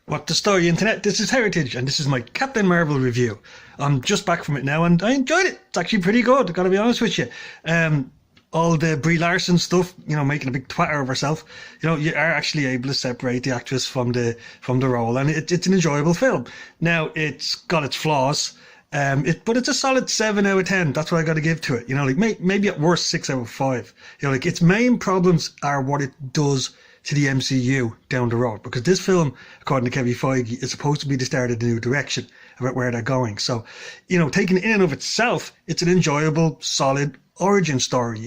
What the story, Internet? This is Heritage, and this is my Captain Marvel review. I'm just back from it now, and I enjoyed it. It's actually pretty good, gotta be honest with you. All the Brie Larson stuff, making a big twatter of herself. You are actually able to separate the actress from the role, and it's an enjoyable film. Now, it's got its flaws, but it's a solid 7 out of 10. That's what I got to give to it. Maybe at worst 6 out of 5. Its main problems are what it does to the MCU down the road, because this film, according to Kevin Feige, is supposed to be the start of the new direction about where they're going. So, taken in and of itself, it's an enjoyable, solid origin story.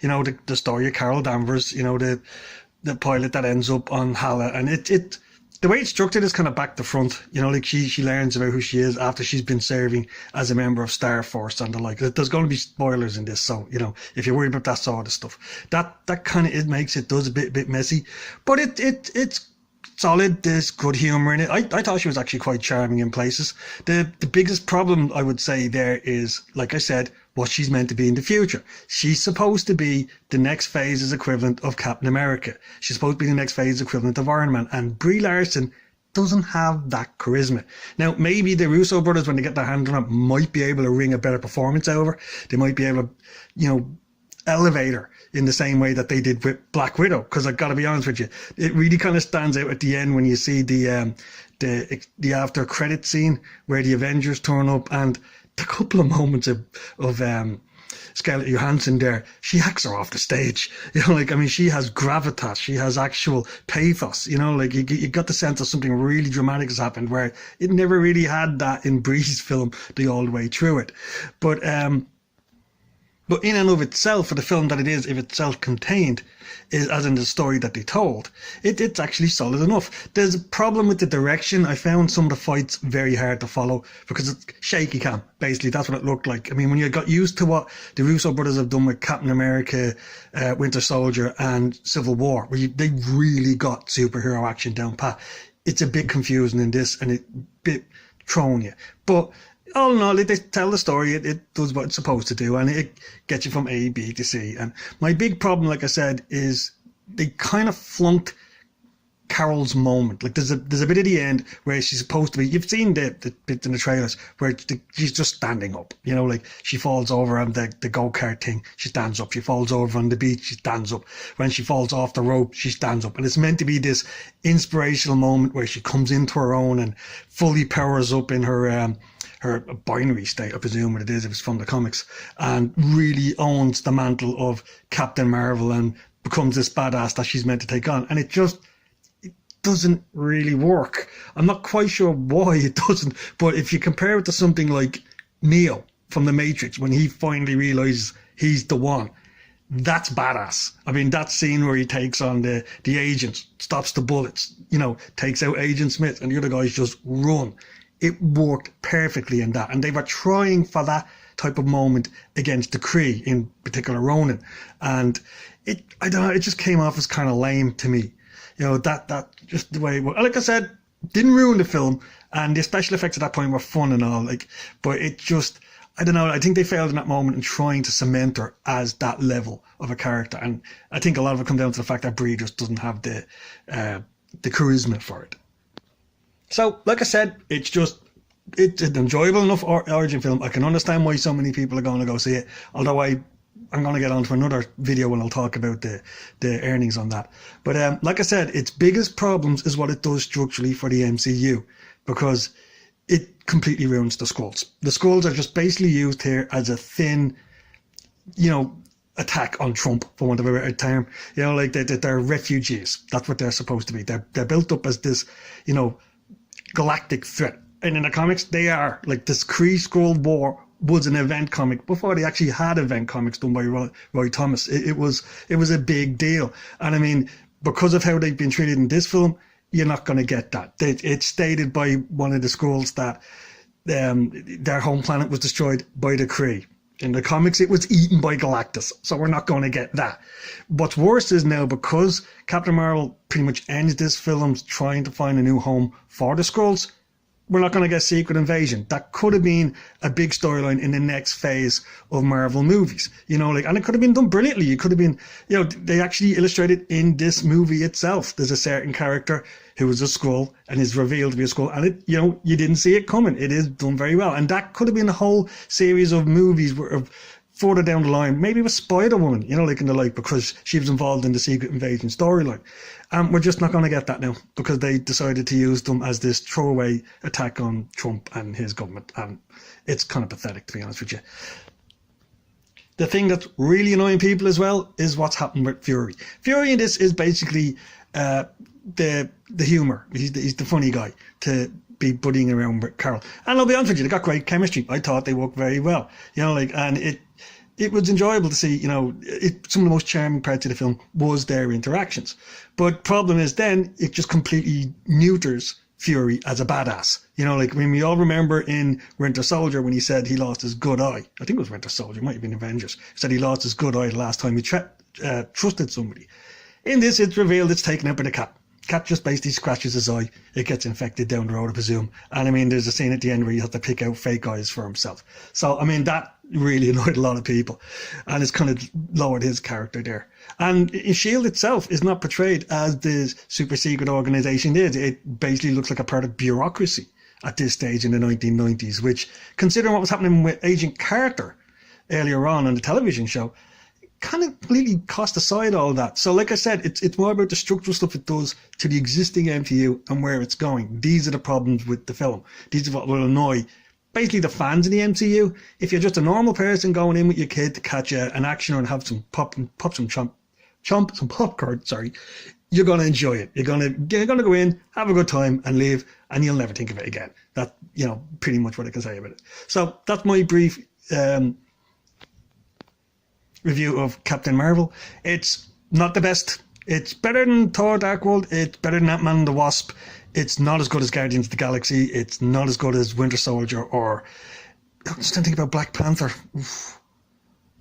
The story of Carol Danvers, the pilot that ends up on Hala, and the way it's structured is kind of back to front. She learns about who she is after she's been serving as a member of Star Force and the like. There's going to be spoilers in this, so if you're worried about that sort of stuff, that kind of does a bit messy, but it's solid. There's good humor in it. I thought she was actually quite charming in places. The biggest problem I would say there is, like I said, what she's meant to be in the future. She's supposed to be the next phase's equivalent of Captain America. She's supposed to be the next phase's equivalent of Iron Man. And Brie Larson doesn't have that charisma. Now, maybe the Russo brothers, when they get their hand on it, might be able to wring a better performance out of her. They might be able to, elevate her in the same way that they did with Black Widow. Because I've got to be honest with you, it really kind of stands out at the end when you see the after credit scene where the Avengers turn up, and the couple of moments of Scarlett Johansson there, she hacks her off the stage. She has gravitas, she has actual pathos. You got the sense of something really dramatic has happened, where it never really had that in Brie's film the all the way through it. But in and of itself, for the film that it is, if it's self-contained, as in the story that they told, it's actually solid enough. There's a problem with the direction. I found some of the fights very hard to follow because it's shaky cam. Basically, that's what it looked like. When you got used to what the Russo brothers have done with Captain America, Winter Soldier, and Civil War, where they really got superhero action down pat, it's a bit confusing in this, and a bit throwing you. But all in all, they tell the story, it does what it's supposed to do, and it gets you from A, B to C. And my big problem, like I said, is they kind of flunked Carol's moment. There's a bit at the end where she's supposed to be, you've seen the bit in the trailers where she's just standing up, she falls over on the go-kart thing, she stands up. She falls over on the beach, she stands up. When she falls off the rope, she stands up. And it's meant to be this inspirational moment where she comes into her own and fully powers up in her binary state, I presume what it is if it's from the comics, and really owns the mantle of Captain Marvel and becomes this badass that she's meant to take on. And it doesn't really work. I'm not quite sure why it doesn't, but if you compare it to something like Neo from The Matrix, when he finally realizes he's the one, that's badass. That scene where he takes on the agent, stops the bullets, takes out Agent Smith, and the other guys just run. It worked perfectly in that, and they were trying for that type of moment against the Kree, in particular Ronan, and I don't know, it just came off as kind of lame to me. That just the way it was. Like I said, didn't ruin the film, and the special effects at that point were fun and all, but it just, I don't know, I think they failed in that moment in trying to cement her as that level of a character, and I think a lot of it comes down to the fact that Brie just doesn't have the charisma for it. So, like I said, it's an enjoyable enough origin film. I can understand why so many people are going to go see it, although I'm going to get on to another video when I'll talk about the earnings on that. But like I said, its biggest problems is what it does structurally for the MCU, because it completely ruins the Skrulls. The Skrulls are just basically used here as a thin, attack on Trump, for want of a better term. They're refugees. That's what they're supposed to be. They're built up as this, galactic threat. And in the comics, they are. This Kree-Skrull War was an event comic before they actually had event comics done by Roy Thomas. It was a big deal. And because of how they've been treated in this film, you're not going to get that. It's stated by one of the Skrulls that their home planet was destroyed by the Kree. In the comics, it was eaten by Galactus, so we're not going to get that. What's worse is now, because Captain Marvel pretty much ends this film trying to find a new home for the Skrulls, we're not going to get Secret Invasion. That could have been a big storyline in the next phase of Marvel movies, you know, like, and it could have been done brilliantly. It could have been, you know, they actually illustrated in this movie itself. There's a certain character who was a Skrull and is revealed to be a Skrull, and it, you know, you didn't see it coming. It is done very well, and that could have been a whole series of movies of further down the line, maybe with Spider-Woman, you know, like in the like, because she was involved in the Secret Invasion storyline. We're just not going to get that now because they decided to use them as this throwaway attack on Trump and his government, and it's kind of pathetic, to be honest with you. The thing that's really annoying people as well is what's happened with Fury. Fury in this is basically the humour. He's the funny guy to be buddying around with Carol. And I'll be honest with you, they got great chemistry. I thought they worked very well. You know, like, and it was enjoyable to see, you know, some of the most charming parts of the film was their interactions. But problem is then it just completely neuters Fury as a badass. You know, like when we all remember in Winter Soldier when he said he lost his good eye. I think it was Winter Soldier, it might have been Avengers. He said he lost his good eye the last time he trusted somebody. In this, it's revealed it's taken out by the cat. Cat just basically scratches his eye. It gets infected down the road, I presume. And I mean, there's a scene at the end where he has to pick out fake eyes for himself. So, I mean, that really annoyed a lot of people. And it's kind of lowered his character there. And S.H.I.E.L.D. itself is not portrayed as the super secret organization it is. It basically looks like a part of bureaucracy at this stage in the 1990s, which, considering what was happening with Agent Carter earlier on the television show, kind of completely cast aside all that. So like I said, it's more about the structural stuff it does to the existing MCU and where it's going. These are the problems with the film. These are what will annoy basically the fans of the MCU. If you're just a normal person going in with your kid to catch an action and have some some popcorn, you're going to enjoy it. You're going to go in, have a good time and leave, and you'll never think of it again. That, you know, pretty much what I can say about it. So that's my brief review of Captain Marvel. It's not the best. It's better than Thor Dark World. It's better than Ant-Man and the Wasp. It's not as good as Guardians of the Galaxy. It's not as good as Winter Soldier, or I'm just trying to think about Black Panther. Oof.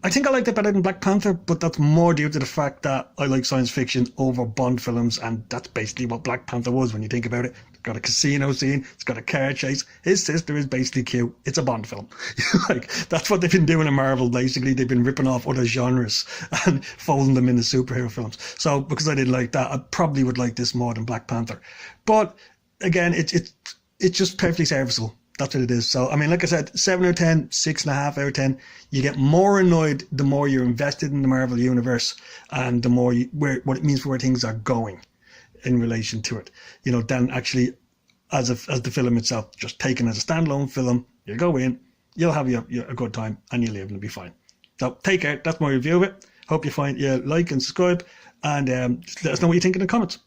I think I liked it better than Black Panther, but that's more due to the fact that I like science fiction over Bond films, and that's basically what Black Panther was when you think about it. It's got a casino scene, it's got a car chase, his sister is basically cute, it's a Bond film. Like, that's what they've been doing in Marvel, basically. They've been ripping off other genres and folding them into superhero films. So, because I didn't like that, I probably would like this more than Black Panther. But, again, it's just perfectly serviceable. That's what it is. So, I mean, like I said, 7 out of 10, 6.5 out of 10. You get more annoyed the more you're invested in the Marvel Universe and the more what it means for where things are going in relation to it, you know, than actually as the film itself, just taken as a standalone film. You go in, you'll have a good time and you'll live and it'll be fine. So, take care. That's my review of it. Hope you like and subscribe, and just let us know what you think in the comments.